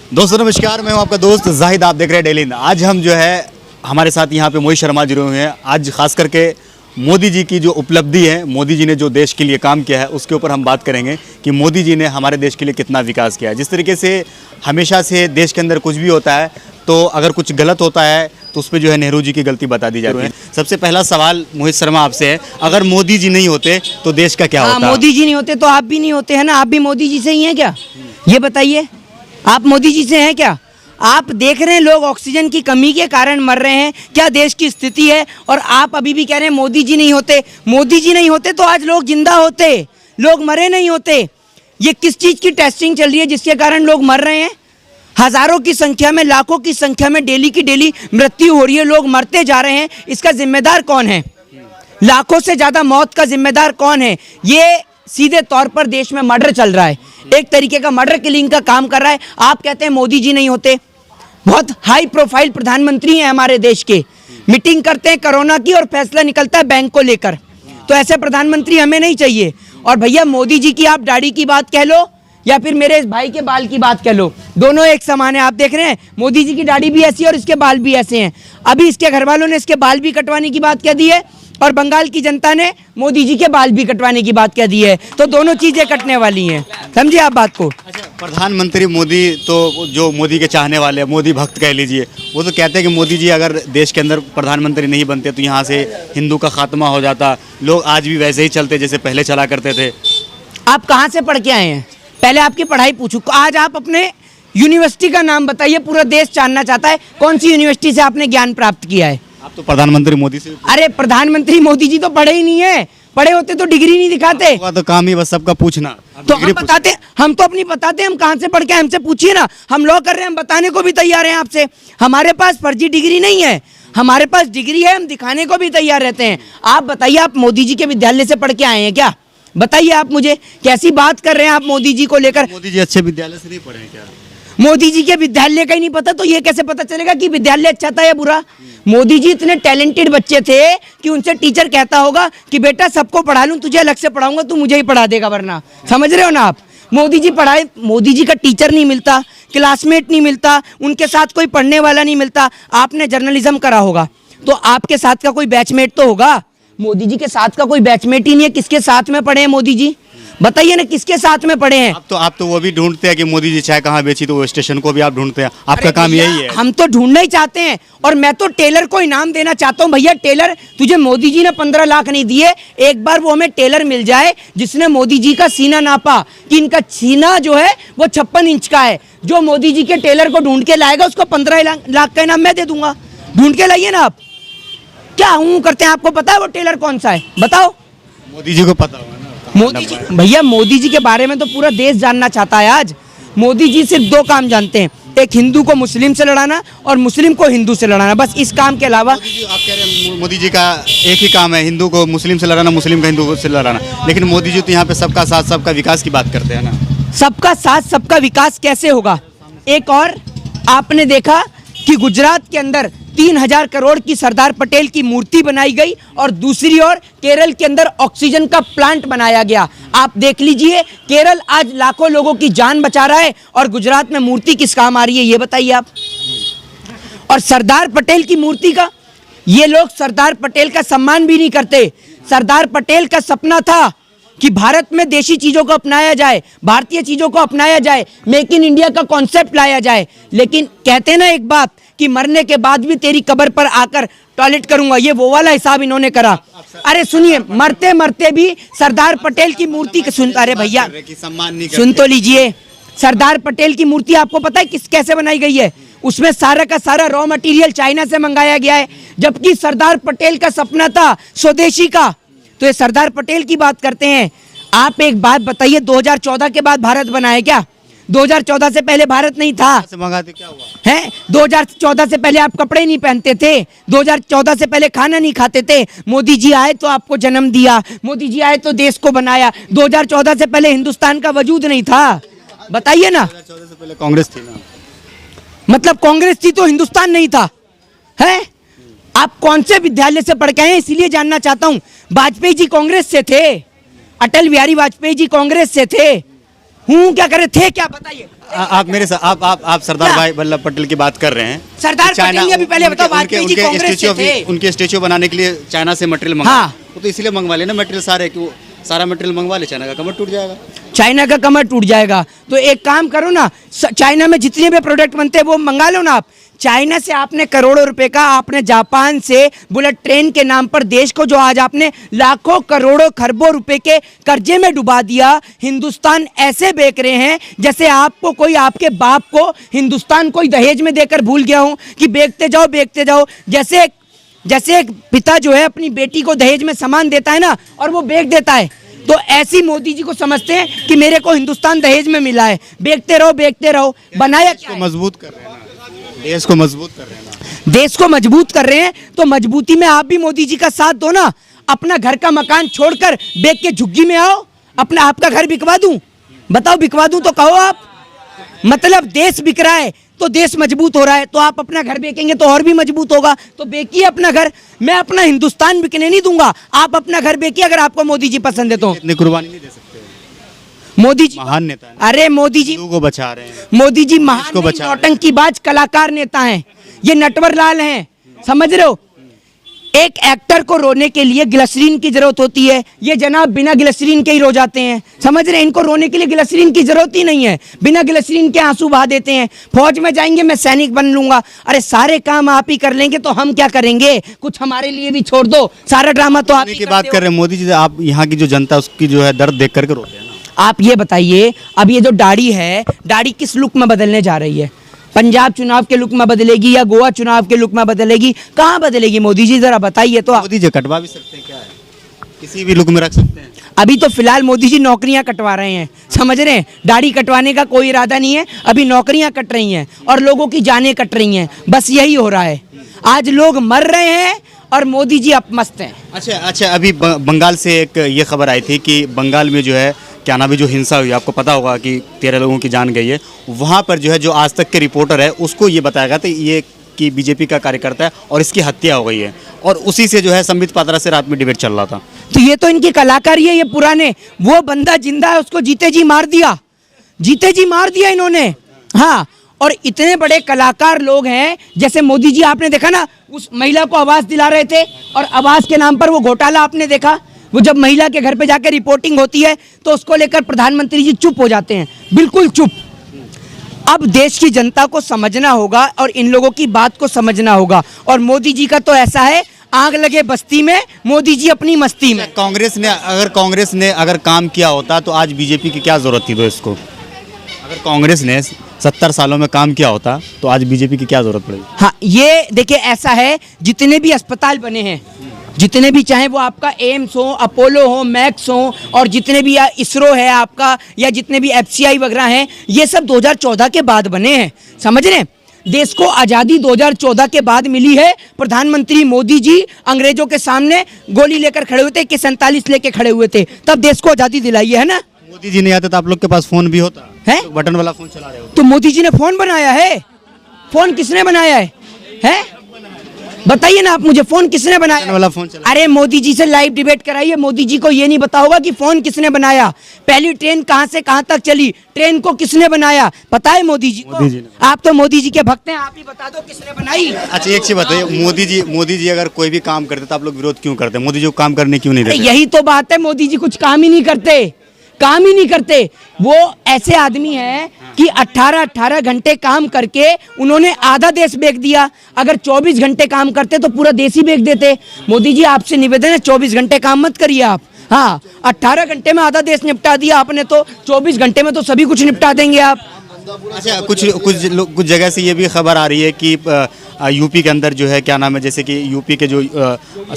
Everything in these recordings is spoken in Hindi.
दोस्तों नमस्कार, मैं हूं आपका दोस्त जाहिद। आप देख रहे हैं डेली हिंद। आज हम जो है हमारे साथ यहाँ पे मोहित शर्मा जुड़े हुए हैं। आज खास करके मोदी जी की जो उपलब्धि है, मोदी जी ने जो देश के लिए काम किया है, उसके ऊपर हम बात करेंगे कि मोदी जी ने हमारे देश के लिए कितना विकास किया है। जिस तरीके से हमेशा से देश के अंदर कुछ भी होता है तो अगर कुछ गलत होता है तो उस पर जो है नेहरू जी की गलती बता दी जाती है। सबसे पहला सवाल मोहित शर्मा आपसे है, अगर मोदी जी नहीं होते तो देश का क्या होता? मोदी जी नहीं होते तो आप भी नहीं होते हैं ना। आप भी मोदी जी से ही हैं क्या? ये बताइए, आप मोदी जी से हैं क्या? आप देख रहे हैं लोग ऑक्सीजन की कमी के कारण मर रहे हैं, क्या देश की स्थिति है, और आप अभी भी कह रहे हैं मोदी जी नहीं होते। मोदी जी नहीं होते तो आज लोग जिंदा होते, लोग मरे नहीं होते। ये किस चीज़ की टेस्टिंग चल रही है जिसके कारण लोग मर रहे हैं? हजारों की संख्या में, लाखों की संख्या में डेली की डेली मृत्यु हो रही है, लोग मरते जा रहे हैं। इसका जिम्मेदार कौन है? लाखों से ज्यादा मौत का जिम्मेदार कौन है? ये सीधे तौर पर देश में मर्डर चल रहा है, एक तरीके का मर्डर किलिंग का काम कर रहा है। आप कहते हैं मोदी जी नहीं होते। बहुत हाई प्रोफाइल प्रधानमंत्री हैं हमारे देश के, मीटिंग करते हैं कोरोना की और फैसला निकलता है बैंक को लेकर। तो ऐसे प्रधानमंत्री हमें नहीं चाहिए। और भैया मोदी जी की आप दाढ़ी की बात कह लो या फिर मेरे इस भाई के बाल की बात कह लो, दोनों एक समान है। आप देख रहे हैं मोदी जी की दाढ़ी भी ऐसी है और इसके बाल भी ऐसे हैं। अभी इसके घर वालों ने इसके बाल भी कटवाने की बात कह दी है और बंगाल की जनता ने मोदी जी के बाल भी कटवाने की बात कह दी है। तो दोनों चीजें कटने वाली हैं, समझिए आप बात को। अच्छा, प्रधानमंत्री मोदी तो जो मोदी के चाहने वाले हैं, मोदी भक्त कह लीजिए, वो तो कहते हैं कि मोदी जी अगर देश के अंदर प्रधानमंत्री नहीं बनते तो यहाँ से हिंदू का खात्मा हो जाता, लोग आज भी वैसे ही चलते जैसे पहले चला करते थे। आप कहाँ से पढ़ के आए हैं? पहले आपकी पढ़ाई पूछूं। आज आप अपने यूनिवर्सिटी का नाम बताइए, पूरा देश जानना चाहता है कौन सी यूनिवर्सिटी से आपने ज्ञान प्राप्त किया है। आप तो प्रधानमंत्री मोदी से। अरे प्रधानमंत्री मोदी जी तो पढ़े ही नहीं है, पढ़े होते तो डिग्री नहीं दिखाते। तो काम ही बस सबका पूछना। तो हम बताते, हम तो अपनी बताते, हम कहाँ से पढ़ के, हमसे पूछिए ना। हम लॉ कर रहे हैं, हम बताने को भी तैयार हैं आपसे। हमारे पास फर्जी डिग्री नहीं है, हमारे पास डिग्री है, हम दिखाने को भी तैयार रहते हैं। आप बताइए, आप मोदी जी के विद्यालय से पढ़ के आए हैं क्या? बताइए आप मुझे, कैसी बात कर रहे हैं आप मोदी जी को लेकर? मोदी जी अच्छे विद्यालय से नहीं पढ़े हैं क्या? मोदी जी के विद्यालय का ही नहीं पता तो ये कैसे पता चलेगा कि विद्यालय अच्छा था या बुरा? मोदी जी इतने टैलेंटेड बच्चे थे कि उनसे टीचर कहता होगा कि बेटा सबको पढ़ा लूं, तुझे अलग से पढ़ाऊंगा, तू मुझे ही पढ़ा देगा वरना। समझ रहे हो ना आप? मोदी जी पढ़ाए, मोदी जी का टीचर नहीं मिलता, क्लासमेट नहीं मिलता, उनके साथ कोई पढ़ने वाला नहीं मिलता। आपने जर्नलिज्म करा होगा तो आपके साथ का कोई बैचमेट तो होगा। मोदी जी के साथ का कोई बैचमेट ही नहीं है। किसके साथ में पढ़े हैं मोदी जी? बताइए ना, किसके साथ में पढ़े हैं? आप तो वो भी ढूंढते हैं कि मोदी जी चाय कहाँ बेची, तो वो स्टेशन को भी आप ढूंढते हैं। आपका काम यही है। हम तो ढूंढना ही चाहते हैं और मैं तो टेलर को इनाम देना चाहता हूँ। भैया टेलर, तुझे मोदी जी ने 15 लाख नहीं दिए, एक बार वो हमें टेलर मिल जाए जिसने मोदी जी का सीना नापा कि इनका सीना जो है वो 56 इंच का है। जो मोदी जी के टेलर को ढूंढ के लाएगा उसको 15 लाख का इनाम मैं दे दूंगा। ढूंढ के लाइए ना आप। क्या हूँ करते हैं, आपको पता है वो टेलर कौन सा है? बताओ। मोदी जी को पता होगा ना। मोदी जी, भैया मोदी जी के बारे में तो पूरा देश जानना चाहता है आज। मोदी जी सिर्फ 2 काम जानते हैं, एक हिंदू को मुस्लिम से लड़ाना और मुस्लिम को हिंदू से लड़ाना, बस इस काम के अलावा। आप कह रहे हैं मोदी जी का एक ही काम है, हिंदू को मुस्लिम से लड़ाना, मुस्लिम को हिंदू से लड़ाना, लेकिन मोदी जी तो यहाँ पे सबका साथ सबका विकास की बात करते हैं ना। सबका साथ सबका विकास कैसे होगा? एक और आपने देखा कि गुजरात के अंदर 3000 करोड़ की सरदार पटेल की मूर्ति बनाई गई और दूसरी ओर केरल के अंदर ऑक्सीजन का प्लांट बनाया गया। आप देख लीजिए, केरल आज लाखों लोगों की जान बचा रहा है और गुजरात में मूर्ति किस काम आ रही है ये बताइए आप। और सरदार पटेल की मूर्ति का, ये लोग सरदार पटेल का सम्मान भी नहीं करते। सरदार पटेल का सपना था कि भारत में देशी चीजों को अपनाया जाए, भारतीय चीजों को अपनाया जाए, मेक इन इंडिया का कॉन्सेप्ट लाया जाए। लेकिन कहते ना एक बात कि मरने के बाद भी तेरी कब्र पर आकर टॉयलेट करूंगा, ये वो वाला हिसाब इन्होंने करा। अरे सुनिए, मरते मरते भी सरदार पटेल की मूर्ति सुन, अरे भैया सुन तो लीजिए, सरदार पटेल की मूर्ति आपको पता है कैसे बनाई गई है? उसमें सारा का सारा रॉ मटेरियल चाइना से मंगाया गया है, जबकि सरदार पटेल का सपना था स्वदेशी का। तो ये सरदार पटेल की बात करते हैं। आप एक बात बताइए, 2014 के बाद भारत बना है क्या? 2014 से पहले भारत नहीं था। मंगाते क्या हुआ है? 2014 से पहले आप कपड़े नहीं पहनते थे, 2014 से पहले खाना नहीं खाते थे। मोदी जी आए तो आपको जन्म दिया, मोदी जी आए तो देश को बनाया। 2014 से पहले हिंदुस्तान का वजूद नहीं था। बताइए ना। 2014 से पहले कांग्रेस थी ना। मतलब कांग्रेस थी तो हिंदुस्तान नहीं था? है? आप कौन से विद्यालय से पढ़ के आए, इसीलिए जानना चाहता हूँ। वाजपेयी जी कांग्रेस से थे, अटल बिहारी वाजपेयी जी कांग्रेस से थे। हूँ क्या करे थे क्या बताइए। आप मेरे साथ आप सरदार भाई वल्लभ पटेल की बात कर रहे हैं। सरदार पटेल ने अभी पहले बताओ, वाजपेयी जी कांग्रेस से थे। उनके स्टेच्यू बनाने के लिए चाइना से मटेरियल मंगा, हाँ। वो तो इसलिए मंगवा लेना मटेरियल सारे, कि वो सारा मटेरियल मंगवा ले, चाइना का कमर टूट जाएगा। चाइना का कमर टूट जाएगा तो एक काम करो ना, चाइना में जितने भी प्रोडक्ट बनते हैं वो मंगा लो ना आप। चाइना से आपने करोड़ों रुपए का, आपने जापान से बुलेट ट्रेन के नाम पर देश को जो आज आपने लाखों करोड़ों खरबों रुपए के कर्जे में डुबा दिया, हिंदुस्तान ऐसे बेच रहे हैं जैसे आपको कोई, आपके बाप को हिंदुस्तान कोई दहेज में देकर भूल गया हूं कि बेचते जाओ। जैसे एक पिता जो है अपनी बेटी को दहेज में सामान देता है ना और वो बेच देता है, तो ऐसी मोदी जी को समझते हैं कि मेरे को हिंदुस्तान दहेज में मिला है, बेचते रहो। बनाया क्या है? मजबूत कर रहे हैं ना, देश को मजबूत कर रहे हैं ना। देश को मजबूत कर रहे हैं तो मजबूती में आप भी मोदी जी का साथ दो ना। अपना घर का मकान छोड़कर बेच के झुग्गी में आओ, अपना आपका घर बिकवा दूं, बताओ बिकवा दूं तो कहो आप। मतलब देश बिक रहा है तो देश मजबूत हो रहा है, तो आप अपना घर बेचेंगे तो और भी मजबूत होगा। तो बेचिए अपना घर, मैं अपना हिंदुस्तान बिकने नहीं दूंगा, आप अपना घर बेचिए अगर आपको मोदी जी पसंद है तो। इतनी कुर्बानी नहीं दे सकते मोदी जी महान नेता है। अरे मोदी जी को बचा रहे हैं, मोदी जी महान को बचा रहे हैं। नौटंकीबाज कलाकार नेता हैं, ये नटवर लाल हैं, समझ रहे हो। एक एक्टर को रोने के लिए ग्लिसरीन की जरूरत होती है, ये जनाब बिना ग्लिसरीन के ही रो जाते हैं, समझ रहे हैं। इनको रोने के लिए ग्लिसरीन की जरूरत ही नहीं है, बिना ग्लिसरीन के आंसू बहा देते हैं। फौज में जाएंगे मैं सैनिक बन लूंगा, अरे सारे काम आप ही कर लेंगे तो हम क्या करेंगे, कुछ हमारे लिए भी छोड़ दो, सारा ड्रामा तो आप ही की करते बात हो। कर रहे हैं मोदी जी। आप यहाँ की जो जनता है उसकी जो है दर्द देख करके रोते हैं ना। आप ये बताइए, अब ये जो दाढ़ी है, दाढ़ी किस लुक में बदलने जा रही है? पंजाब चुनाव के लुक में बदलेगी या गोवा चुनाव के लुक में बदलेगी? कहाँ बदलेगी मोदी जी, जरा बताइए तो। मोदी जी कटवा भी सकते हैं, क्या है, किसी भी लुक में रख सकते हैं। अभी तो फिलहाल मोदी जी नौकरियां कटवा रहे हैं, समझ रहे हैं। दाढ़ी कटवाने का कोई इरादा नहीं है, अभी नौकरियां कट रही हैं और लोगों की जानें कट रही हैं, बस यही हो रहा है। आज लोग मर रहे हैं और मोदी जी अपमस्त हैं। अच्छा, अभी बंगाल से एक ये खबर आई थी कि बंगाल में जो है क्या नाम है, जो हिंसा हुई, आपको पता होगा कि 13 लोगों की जान गई है। वहाँ पर जो है जो आज तक के रिपोर्टर है उसको ये बताया गया था ये कि बीजेपी का कार्यकर्ता है और इसकी हत्या हो गई है, और उसी से जो है संबित पात्रा से रात में डिबेट चल रहा था। तो ये तो इनकी कलाकारी है, ये पुराने। वो बंदा जिंदा है, उसको जीते जी मार दिया इन्होंने। हाँ, और इतने बड़े कलाकार लोग हैं, जैसे मोदी जी, आपने देखा ना उस महिला को आवास दिला रहे थे और आवास के नाम पर वो घोटाला आपने देखा। वो जब महिला के घर पे जाकर रिपोर्टिंग होती है तो उसको लेकर प्रधानमंत्री जी चुप हो जाते हैं, बिल्कुल चुप। अब देश की जनता को समझना होगा और इन लोगों की बात को समझना होगा। और मोदी जी का तो ऐसा है, आग लगे बस्ती में, मोदी जी अपनी मस्ती में। कांग्रेस ने अगर काम किया होता तो आज बीजेपी की क्या जरूरत थी दोस्त को? अगर कांग्रेस ने 70 सालों में काम किया होता तो आज बीजेपी की क्या जरूरत पड़ेगी? हाँ, ये देखिए ऐसा है, जितने भी अस्पताल बने हैं, जितने भी, चाहे वो आपका एम्स हो, अपोलो हो, मैक्स हो, और जितने भी इसरो है आपका, या जितने भी FCI वगैरह हैं, ये सब 2014 के बाद बने हैं, समझ रहे हैं। देश को आज़ादी 2014 के बाद मिली है। प्रधानमंत्री मोदी जी अंग्रेजों के सामने गोली लेकर खड़े हुए थे, कि 47 लेके खड़े हुए थे, तब देश को आज़ादी दिलाई है ना। मोदी जी नहीं आते तो आप लोग के पास फोन भी होता है, तो बटन वाला फोन चला रहे हो। तो मोदी जी ने फोन बनाया है? फोन किसने बनाया है? बताइए ना आप मुझे, फोन किसने बनाया वाला फोन चला? अरे मोदी जी से लाइव डिबेट कराइए, मोदी जी को ये नहीं पता होगा कि फोन किसने बनाया, पहली ट्रेन कहां से कहां तक चली, ट्रेन को किसने बनाया, पता है मोदी जी को? आप तो मोदी जी के भक्त हैं, आप ही बता दो किसने बनाई। अच्छा, एक चीज बताइए, मोदी जी अगर कोई भी काम करते तो आप लोग विरोध क्यों करते? मोदी जी को काम करने क्यों नहीं देते? यही तो बात है, मोदी जी कुछ काम ही नहीं करते, वो ऐसे आदमी हैं कि 18 घंटे काम करके उन्होंने आधा देश बेच दिया। अगर 24 घंटे काम करते तो पूरा देश ही बेच देते। मोदी जी आपसे निवेदन है, 24 घंटे काम मत करिए आप। हाँ, 18 घंटे में आधा देश निपटा दिया आपने, तो 24 घंटे में तो सभी कुछ निपटा देंगे आप। अच्छा, कुछ जगह से ये भी खबर आ रही है कि यूपी के अंदर जो है क्या नाम है, जैसे कि यूपी के जो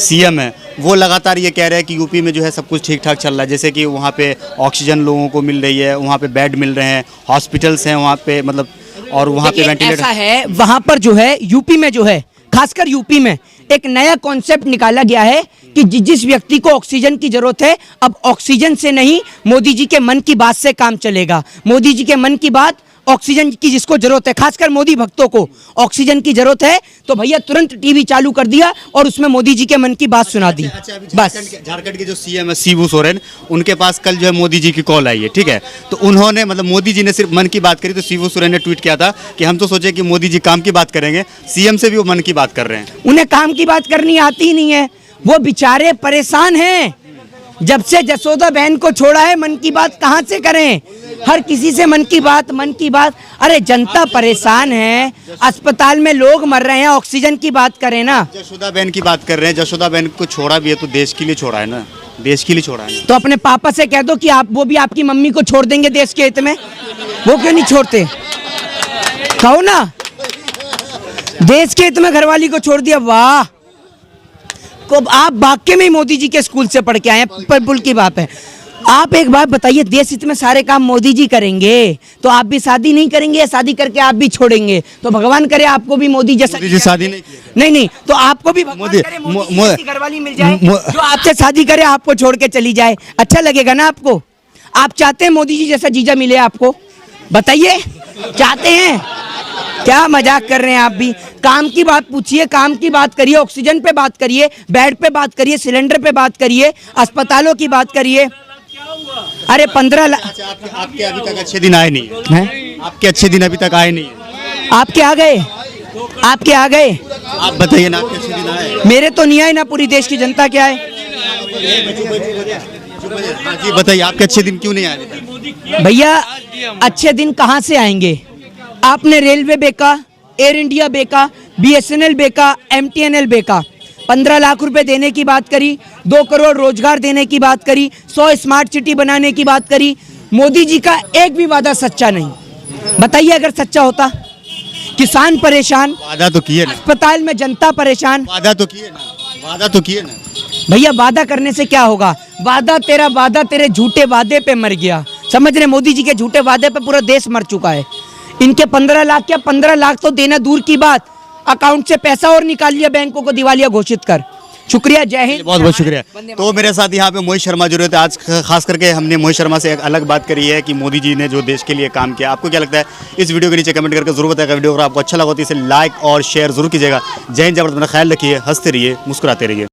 CM है वो लगातार ये कह रहे हैं कि यूपी में जो है सब कुछ ठीक ठाक चल रहा है, जैसे कि वहाँ पे ऑक्सीजन लोगों को मिल रही है, वहाँ पे बेड मिल रहे हैं, हॉस्पिटल्स हैं वहाँ पे, मतलब, और वहाँ पे वेंटिलेटर। ऐसा है, वहाँ पर जो है यूपी में जो है, खासकर यूपी में एक नया कॉन्सेप्ट निकाला गया है कि जिस व्यक्ति को ऑक्सीजन की जरूरत है, अब ऑक्सीजन से नहीं, मोदी जी के मन की बात से काम चलेगा। मोदी जी के मन की बात ऑक्सीजन की जिसको जरूरत है, खासकर मोदी भक्तों को ऑक्सीजन की जरूरत है, तो भैया तुरंत टीवी चालू कर दिया और उसमें मोदी जी के मन की बात सुना दी। अच्छा, अभी बस झारखंड के जो सीएम है शिबू सोरेन, उनके पास कल जो है मोदी जी की कॉल आई है, ठीक है। तो उन्होंने मतलब मोदी जी ने सिर्फ मन की बात करी, तो शिबू सोरेन ने ट्वीट किया था कि हम तो सोचे कि मोदी जी काम की बात करेंगे, सीएम से भी वो मन की बात कर रहे हैं। उन्हें काम की बात करनी आती ही नहीं है, वो बेचारे परेशान हैं। जब से जसोदा बहन को छोड़ा है, मन की बात कहाँ से करें? हर किसी से मन की बात। अरे जनता परेशान है, अस्पताल में लोग मर रहे हैं, ऑक्सीजन की बात करें ना। जसोदा बहन की बात कर रहे हैं, जसोदा बहन को छोड़ा भी है तो देश के लिए छोड़ा है ना, देश के लिए छोड़ा है ना। तो अपने पापा से कह दो कि आप वो भी आपकी मम्मी को छोड़ देंगे देश के हित में, वो क्यों नहीं छोड़ते? कहो ना, देश के हित में घरवाली को छोड़ दिया, वाह। को आप वाकई में मोदी जी के स्कूल से पढ़ के आए हैं, पर पुल की बात है। आप एक बात बताइए, देश हित में सारे काम मोदी जी करेंगे तो आप भी शादी नहीं करेंगे, या शादी करके आप भी छोड़ेंगे? तो भगवान करे आपको भी मोदी जैसा। मोदी जी शादी नहीं की। नहीं, तो आपको भी भगवान करे मोदी जी जैसी घरवाली मिल जाए जो आपसे शादी करे, आपको छोड़ के चली जाए, अच्छा लगेगा ना आपको? आप चाहते हैं मोदी जी जैसा जीजा मिले आपको? बताइए, चाहते हैं? क्या मजाक कर रहे हैं आप भी? काम की बात पूछिए, काम की बात करिए, ऑक्सीजन पे बात करिए, बेड पे बात करिए, सिलेंडर पे बात करिए, अस्पतालों की बात करिए। अरे 15 लाख। अच्छा, आपके अभी तक अच्छे दिन आए नहीं है? आपके अच्छे दिन अभी तक आए नहीं है? आपके आ गए, आपके आ गए। आप बताइए ना, आपके अच्छे दिन आए? मेरे तो नहीं आए ना, पूरी देश की जनता क्या है। हाँ जी, बताइए आपके अच्छे दिन क्यों नहीं आए अभी तक? भैया अच्छे दिन कहाँ से आएंगे? आपने रेलवे बेका, एयर इंडिया बेका, BSNL बेका, MTNL बेका, 15 लाख रुपए देने की बात करी, 2 करोड़ रोजगार देने की बात करी, 100 स्मार्ट सिटी बनाने की बात करी। मोदी जी का एक भी वादा सच्चा नहीं। बताइए अगर सच्चा होता। किसान परेशान, वादा तो किए ना, अस्पताल में जनता परेशान। वादा तो किए ना, वादा तो किए ना। भैया वादा करने से क्या होगा? वादा तेरे झूठे वादे पे मर गया। समझ रहे? मोदी जी के झूठे वादे पे पूरा देश मर चुका है। इनके 15 लाख, क्या 15 लाख तो देना दूर की बात, अकाउंट से पैसा और निकाल लिया बैंकों को दिवालिया घोषित कर। शुक्रिया, जय हिंद। बहुत बहुत शुक्रिया। तो मेरे साथ यहाँ पे मोहित शर्मा जुड़े थे। आज खास करके हमने मोहित शर्मा से एक अलग बात करी है कि मोदी जी ने जो देश के लिए काम किया। आपको क्या लगता है? इस वीडियो के नीचे कमेंट करके जरूर बताएगा। वीडियो अगर आपको अच्छा लगा तो इसे लाइक और शेयर जरूर कीजिएगा। जय हिंद, जय भारत, अपना ख्याल रखिए, हंसते रहिए, मुस्कुराते रहिए।